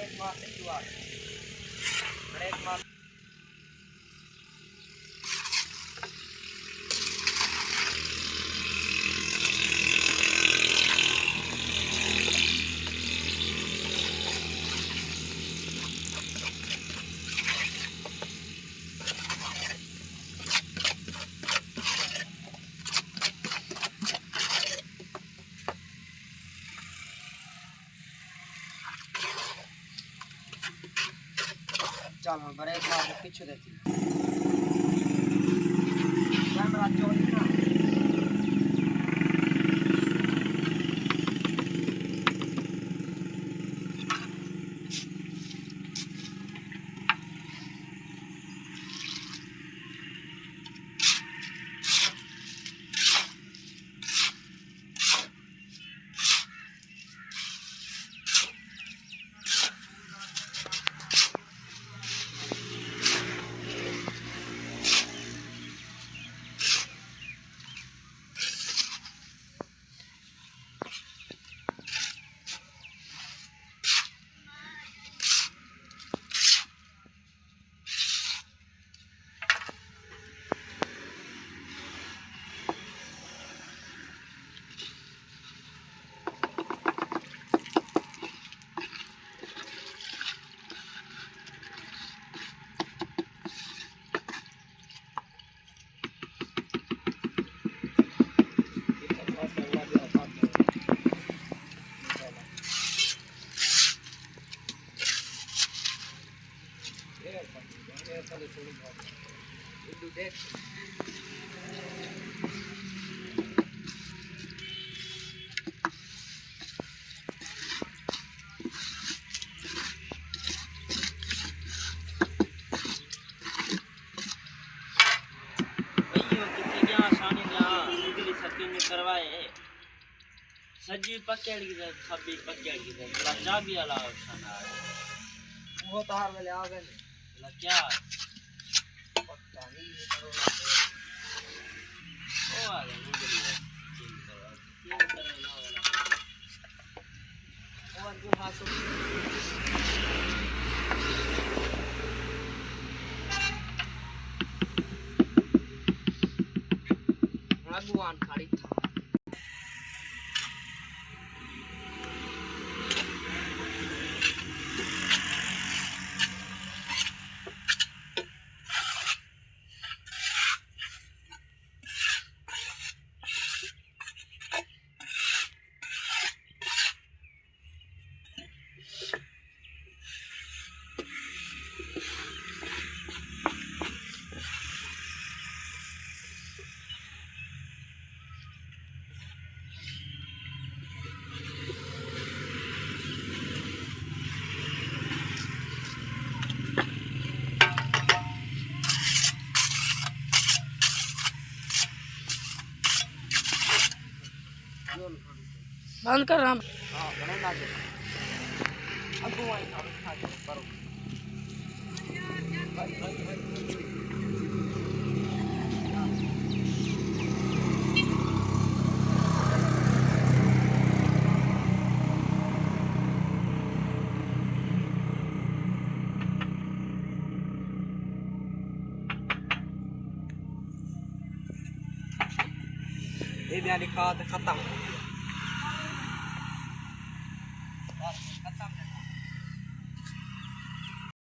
break मार ले तू आ ब्रेक मार चल हम ब्रेक मार के पीछे देती कैमरा चोरी ना सजी पकड़ की खबी पकड़ की लजा भी अला ऑप्शन आ वो तार वाले आ गए ना क्या पता नहीं करो ओ आ गए मुझे ये करना वाला और जो हाथ भगवान खड़ी था बंद कर हम हां बने ना दे अब वो आई खा के करो ये भी लिखा खत्म